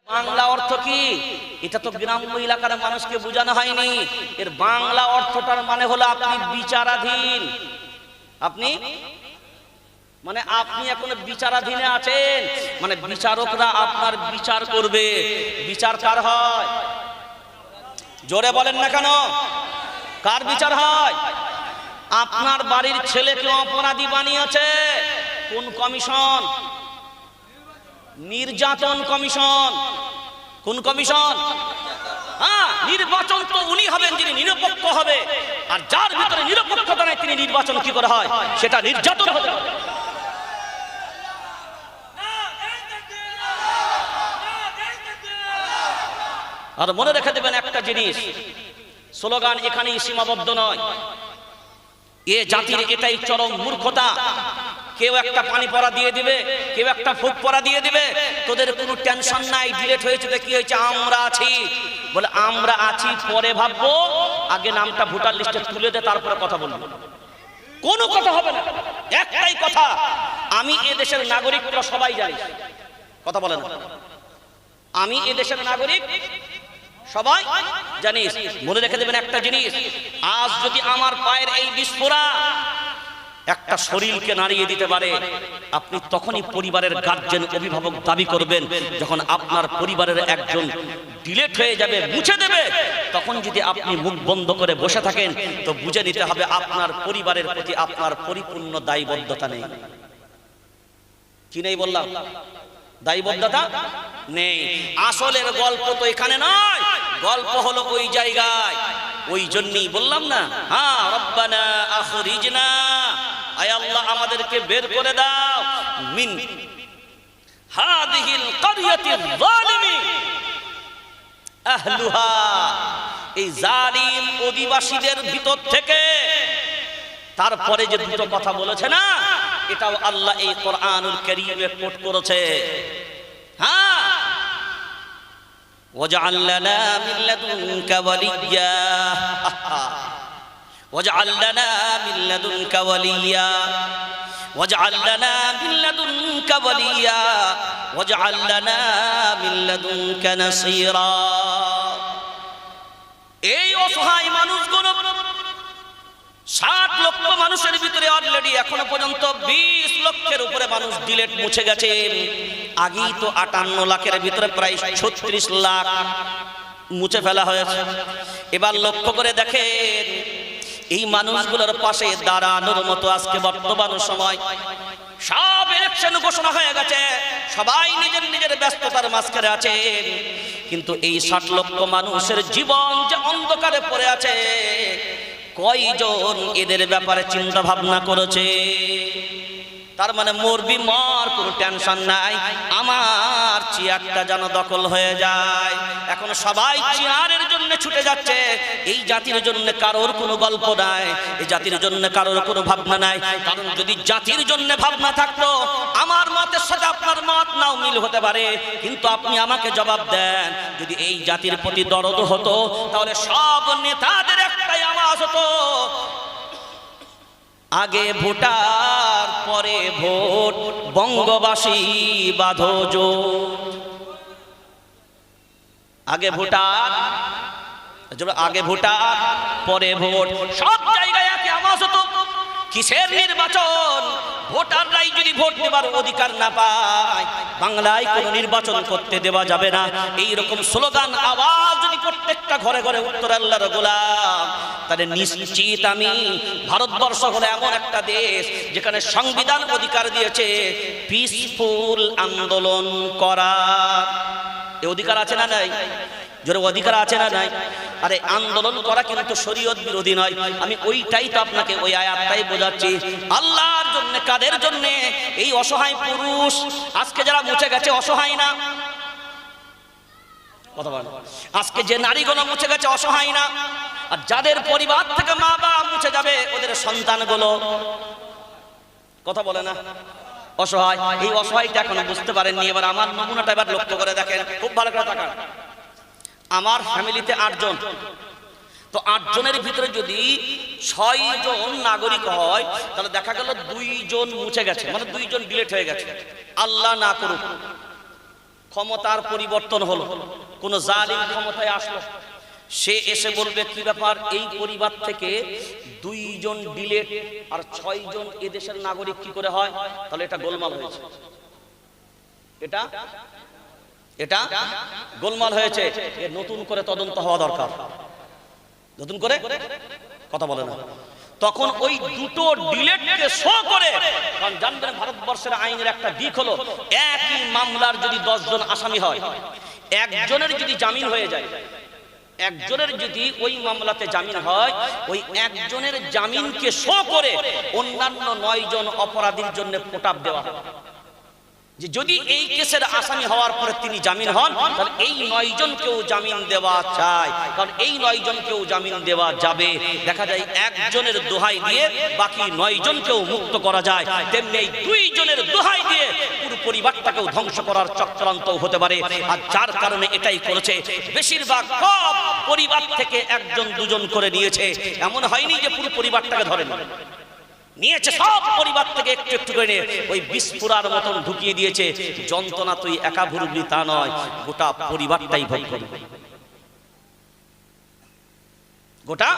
বাংলা অর্থ কি? এটা তো গ্রাম্য এলাকার মানুষকে বোঝানো হয়নি। এর বাংলা অর্থটার মানে হলো আপনি বিচারাধীন। আপনি মানে আপনি এখন বিচারাধীনে আছেন, মানে বিচারকরা আপনার বিচার করবে। বিচার কার হয়? জোরে বলেন না কেন? কার বিচার হয়? আপনার বাড়ির ছেলেকে অপরাধী বানিয়েছে কোন কমিশন? নির্যাতন কমিশন। কোন কমিশন? হ্যাঁ, নির্বাচন তো উনি হবেন যিনি নিরপেক্ষ হবে, আর যার ভিতরে নিরপেক্ষতা নাই তিনি নির্বাচন কি করে হয়? সেটা নির্যাতন হবে। আর মনে রেখে দেবেন একটা জিনিস, স্লোগান এখানেই সীমাবদ্ধ নয়। এ জাতির এটাই চরম মূর্খতা। কেউ একটা পানি পড়া দিয়ে দিবে, কেউ একটা ফুক পড়া দিয়ে দিবে, তোদের কোনো টেনশন নাই, ডিলেট হয়েছে তো কি হয়েছে, আমরা আছি। বলে আমরা আছি পরে ভাববো, আগে নামটা ভোটার লিস্টে তুলে দে, তারপরে কথা বলবো। কোনো কথা হবে না, একটাই কথা, আমি এ দেশের নাগরিক, তোরা সবাই জানিস। কথা বলে না, আমি এ দেশের নাগরিক সবাই জানিস। মনে রেখে দেবেন একটা জিনিস, আজ যদি আমার পায়ের এই বিস্ফোরা একটা শরীরকে নাড়িয়ে দিতে পারে, আপনি তখনই পরিবারের গার্জেন অভিভাবক দাবি করবেন। যখন আপনার পরিবারের একজন ডিলেট হয়ে যাবে, মুছে দেবে, তখন যদি আপনি মুখ বন্ধ করে বসে থাকেন, তো বুঝে নিতে হবে আপনার পরিবারের প্রতি আপনার পরিপূর্ণ দায়বদ্ধতা নেই। কি নেই বললাম? দায়বদ্ধতা নেই। আসলের গল্প তো এখানে নয়, গল্প হলো ওই জায়গায়। ওই জন্যই বললাম না, হ্যাঁ, রব্বানা আখরিজনা, আয় আল্লাহ আমাদেরকে বের করে দাও মিন হাদিহিল ক্বরিয়াতিল যালিমি আহলুহা, এই জালিম অধিবাসীদের ভিতর থেকে। তারপরে যে দুটো কথা বলেছে না, এটাও আল্লাহ এই কোরআনুল কারীমে কোট করেছে। হ্যাঁ, ওয়াজআল লানা মিন লাদুনকা ওয়ালিয়্যা, ওয়াজআল লানা মিন লাদুনকা ওয়ালিয়্যা, ওয়াজআল লানা মিন লাদুনকা ওয়ালিয়্যা, ওয়াজআল লানা মিন লাদুনকা নাসীরা। এই অসহায় মানুষগুলো 60 লক্ষ মানুষের ভিতরে অলরেডি এখনো পর্যন্ত 20 লক্ষের উপরে মানুষ ডিলেট মুছে গেছে। আগেই তো 58 লাখের ভিতরে প্রায় 36 লাখ মুছে ফেলা হয়েছে। এবার লক্ষ্য করে দেখেন, এই মানুষগুলোর পাশে দাঁড়ানোর মতো আজকে বর্তমান সময় সব ইলেকশন ঘোষণা হয়ে গেছে, সবাই নিজের নিজের ব্যস্ততার মাঝখানে আছে, কিন্তু এই 60 লক্ষ মানুষের জীবন যে অন্ধকারে পড়ে আছে, কয়জন এদের ব্যাপারে চিন্তা ভাবনা করেছে? তার মানে মরবি মর, কোনো টেনশন নাই, আমার চেয়ারটা যেন দখল হয়ে যায়। এখন সবাই চেয়ারের জন্য ছুটে যাচ্ছে। এই জাতির জন্য কারোর কোনো গল্প নাই, এই জাতির জন্য কারোর কোনো ভাবনা নাই। কারণ যদি জাতির জন্য ভাবনা থাকতো, আমার মতের সাথে আপনার মত নাও মিল হতে পারে, কিন্তু আপনি আমাকে জবাব দেন, যদি এই জাতির প্রতি দরদ হতো, তাহলে সব নেতাদের একটাই আওয়াজ হতো, আগে ভোটার পরে ভোট, বঙ্গবাসী বাঁধো জোট। আগে ভোটার, আগে ভোটার পরে ভোট, সব জায়গায় একই আওয়াজ হতো। কিসের নির্বাচন? ভোটাররাই যদি ভোট দেবার অধিকার না পায়, বাংলায় কোনো নির্বাচন করতে দেওয়া যাবে না। এইরকম স্লোগান আওয়াজ যদি প্রত্যেকটা ঘরে ঘরে উত্তর আল্লাহর গোলাম, তাহলে নিশ্চিত আমি, ভারতবর্ষ হলো এমন একটা দেশ যেখানে সংবিধান অধিকার দিয়েছে পিসফুল আন্দোলন করার। এই অধিকার আছে না নাই? জোরে অধিকার আছে না নাই? আরে আন্দোলন করা কিন্তু শরীয়ত বিরোধী নয়। আমি ওইটাই তো আপনাকে ওই আয়াতটাই বোঝাচ্ছি। আল্লাহর জন্য, কাদের জন্য? এই অসহায় পুরুষ আজকে যারা মুছে গেছে, অসহায় না? কথা বল। আজকে যে নারীগুলো মুছে গেছে, অসহায় না? আর যাদের পরিবার থেকে মা বাবা মুছে যাবে, ওদের সন্তানগুলো, কথা বলে না, অসহায়। এই অসহায়টা এখনো বুঝতে পারেননি। এবার আমার নমুনাটা এবার লক্ষ্য করে দেখেন, খুব ভালো করে তাকান। আমার ফ্যামিলিতে 8 জন, তো 8 জনের ভিতরে যদি 6 জন নাগরিক হয়, তাহলে দেখা গেল 2 জন মুছে গেছে, মানে 2 জন ডিলেট হয়ে গেছে। আল্লাহ না করুক, ক্ষমতার পরিবর্তন হলো, কোন জালিম ক্ষমতায় আসলো, সে এসে বলবে কি ব্যাপার, এই পরিবার থেকে 2 জন ডিলেট আর 6 জন এদেশের নাগরিক কি করে হয়? তাহলে এটা গোলমাল হয়েছে, এটা গোলমাল হয়েছে, এর নতুন করে তদন্ত হওয়া দরকার। নতুন করে কথা বলে না, তখন ওই দুটো ডিলেটকে শো করে, কারণ জানবেন ভারতবর্ষের আইনের একটা দিক হলো, একই মামলার যদি 10 জন আসামি হয়, একজনের যদি জামিন হয়ে যায়, একজনের যদি ওই মামলাতে জামিন হয়, ওই একজনের জামিনকে শো করে অন্যান্য 9 জন অপরাধীর জন্য পোটাপ দেওয়া হয়, যে যদি এই কেসের আসামি হওয়ার পরে তিনি জামিন হন, তাহলে এই 9 জনকেও জামিন দেওয়া চাই, কারণ এই 9 জনকেও জামিন দেওয়া যাবে। দেখা যায় একজনের দোহাই দিয়ে বাকি 9 জনকেও মুক্ত করা যায়, তেমনি এই 2 জনের দোহাই দিয়ে পুরো পরিবারটাকেও ধ্বংস করার চক্রান্ত হতে পারে। আর যার কারণে এটাই করেছে, বেশিরভাগ সব পরিবার থেকে 1 জন 2 জন করে নিয়েছে, এমন হয়নি যে পুরো পরিবারটাকে ধরেন, নিয়েছে সব পরিবার থেকে একটু একটু করে নিয়ে ওই বিস্ফোরার মতন ঢুকিয়ে দিয়েছে। যন্ত্রণা তুই একা ভুগবি তা নয়, গোটা পরিবারটাই ভোগ করবে, গোটা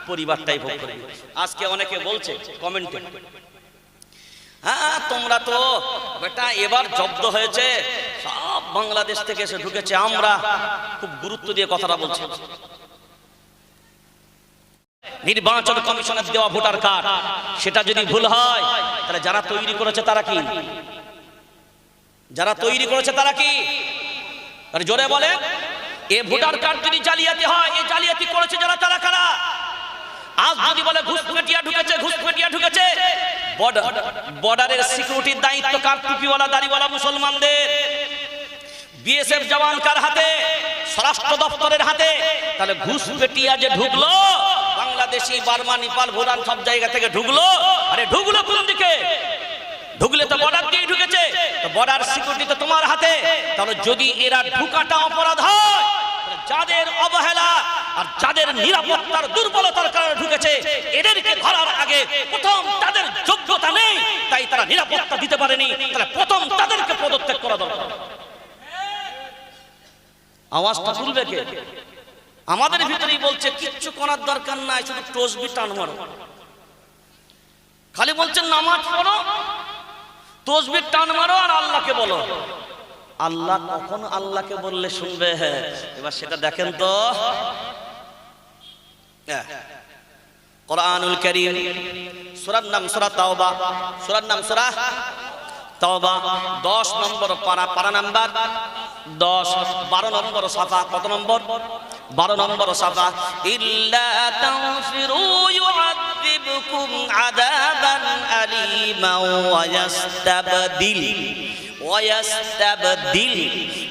পরিবারটাই ভোগ করবে। আজকে অনেকে বলছে কমেন্টে, হ্যাঁ তোমরা তো বেটা এবার জব্দ হয়েছে, সব বাংলাদেশ থেকে এসে ঢুকেছে, আমরা খুব গুরুত্ব দিয়ে কথাটা বলছি। নির্বাচন কমিশনের দেওয়া ভোটার কার্ড, সেটা যদি ভুল হয়, তাহলে যারা তৈরি করেছে তারা কি? যারা তৈরি করেছে তারা কি? আর জোরে বলে, এই ভোটার কার্ড যদি জালিয়াতি হয়, এই জালিয়াতি করেছে যারা, তারা কারা? আজ যদি বলে ঘুষপেটিয়া ঢুকেছে, ঘুষপেটিয়া ঢুকেছে, বর্ডারের সিকিউরিটির দায়িত্ব কার? টুপিওয়ালা দাড়িওয়ালা মুসলমানদের। বিএসএফ জওয়ান কার হাতে? স্বরাষ্ট্র দপ্তরের হাতে। তাহলে ঘুষপেটিয়া যে ঢুকলো, বাংলাদেশি, বার্মা, নেপাল, ভুটান সব জায়গা থেকে ঢুকলো, আরে ঢুকলো কোন দিকে? ঢুকলে তো বর্ডার দিয়েই ঢুকেছে, তো বর্ডার সিকিউরিটি তো তোমার হাতে। তাহলে যদি এরা ঢুকাটা অপরাধ হয়, যাদের অবহেলা আর যাদের নিরাপত্তার দুর্বলতার কারণে ঢুকেছে, এদেরকে ধরার আগে প্রথম তাদের যোগ্যতা নেই, তাই তারা নিরাপত্তা দিতে পারেনি, তাহলে প্রথম তাদেরকে পদত্যাগ করা দরকার। আওয়াজটা তুলবে কে? আমাদের ভিতরেই বলছে কিচ্ছু করার দরকার নাই, শুধু তসবিহ টান মারো। খালি বলছেন নামাজ পড়ো, তসবিহ টান মারো আর আল্লাহকে বলো। আল্লাহ কখন আল্লাহকে বললে শুনবে? এবার সেটা দেখেন তো। কোরআনুল কারীম, সূরার নাম সূরা তাওবা, সূরার নাম সূরা তাওবা, 10 নম্বর পারা, পারা নাম্বার 10, 12 নম্বর সাফা। কত নম্বর? 12 নম্বর সাফা। ইল্লা তাগফিরু ইউআযিবকুম আযাবান আলীমা ওয়া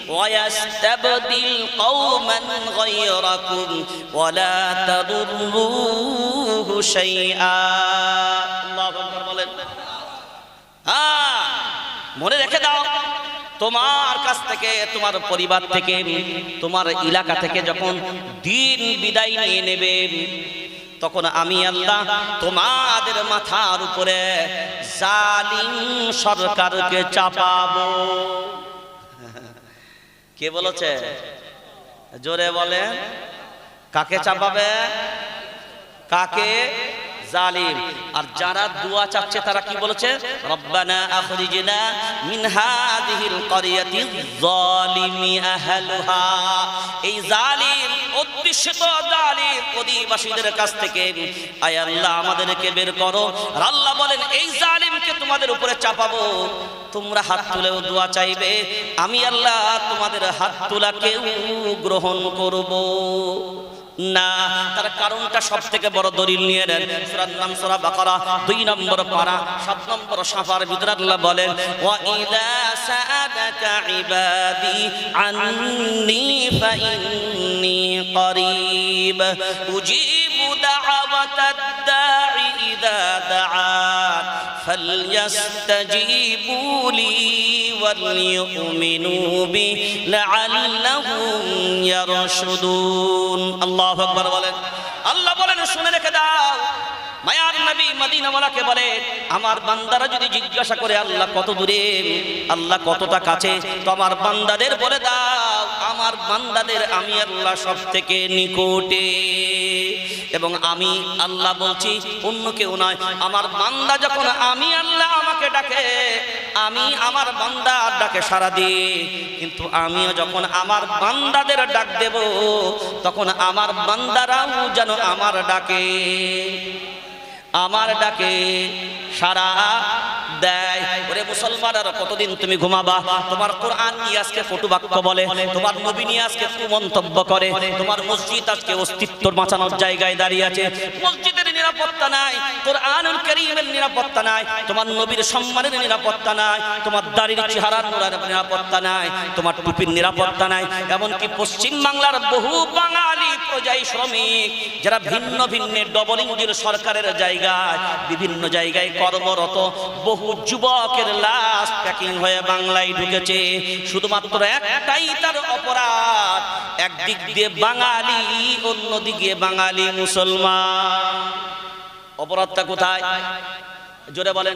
ওয়ায়াস্তাবদিল কওমান গায়রাকুম ওয়া লা তাদুররুহু শাইআ। আল্লাহু আকবার বলেন। মনে রেখে দাও, তোমার কাছ থেকে, তোমার পরিবার থেকে, তোমার এলাকা থেকে যখন দিন বিদায় নিয়ে নেবে, তখন আমি আল্লাহ তোমাদের মাথার উপরে জালিম সরকারকে চাপাবো। কে বলেছে? জোরে বলে, কাকে চাপাবে? কাকে? জালিম। আর যারা দোয়া চাচ্ছে তারা কি বলেছে? রব্বানা আখরিজনা মিন হাযিহিল ক্বরিয়াতিয যালিমি আহলুহা। এই জালিম, অধ্যুষিত জালিম অধিবাসীদের কাছ থেকে আয় আল্লাহ আমাদেরকে বের করো। আর আল্লাহ বলেন এই জালিমকে তোমাদের উপরে চাপাবো। তোমরা হাত তুলেও দোয়া চাইবে, আমি আল্লাহ তোমাদের হাত তোলাকেও গ্রহণ করব না। তার কারণটা সব থেকে বড় দলিল নিয়ে নেন। সূরার নাম সূরা বাকারা, 2 নম্বর পারা, 7 নম্বর সাফার ভিতরে আল্লাহ বলেন, ওয়া ইযা সাআলাকা ইবাদি আন্নী ফাইন্নী করিব উজিবু দাওয়াতাদ দাঈ ইযা দাআন ফালইস্তাজিবু লি ওয়ালইউমিনু বি লাআল্লাহুম ইয়ারশুদুন। আল্লাহু আকবার বলেন। আল্লাহ বলেন শুনে রেখে দাও, মায়ার নবী মদিনাওয়ালাকে বলে, আমার বান্দারা যদি জিজ্ঞাসা করে আল্লাহ কত দূরে, আল্লাহ কতটা কাছে, তো আমার বান্দাদের বলে দাও আমার বান্দাদের আমি আল্লাহ সব থেকে নিকটে। এবং আমি আল্লাহ বলছি, অন্য কেউ নয়। আমার বান্দা যখন আমি আল্লাহ আমাকে ডাকে, আমি আমার বান্দার ডাকে সাড়া দিই, কিন্তু আমিও যখন আমার বান্দাদের ডাক দেব, তখন আমার বান্দারাও যেন আমার ডাকে সারা দেয়। ওরে মুসলমানরা, কতদিন তুমি ঘুমাবা? তোমার কোরআন নিয়ে আজকে কটু বাক্য বলে, তোমার নবী নিয়ে আজকে কুমন্তব্য করে, তোমার মসজিদ আজকে অস্তিত্ব বাঁচানোর জায়গায় দাঁড়িয়ে আছে। মসজিদের নিরাপত্তা নাই, কোরআনুল কারীমের নিরাপত্তা নাই, তোমার নবীর সম্মানের নিরাপত্তা নাই, তোমার দাড়ির চেহারার নিরাপত্তা নাই, তোমার টুপির নিরাপত্তা নাই। এমনকি পশ্চিম বাংলার বহু বাঙালি প্রজাই শ্রমিক যারা ভিন্ন ভিন্ন ডবল ইঞ্জিন সরকারের জায়গায় বিভিন্ন জায়গায় কর্মরত, বহু যুবকের লাশ প্যাকিং হয়ে বাংলায় ঢুকেছে। শুধুমাত্র একটাই তার অপরাধ, একদিক দিয়ে বাঙালি, অন্যদিকে বাঙালি মুসলমান। অপরাধটা কোথায়? জোরে বলেন।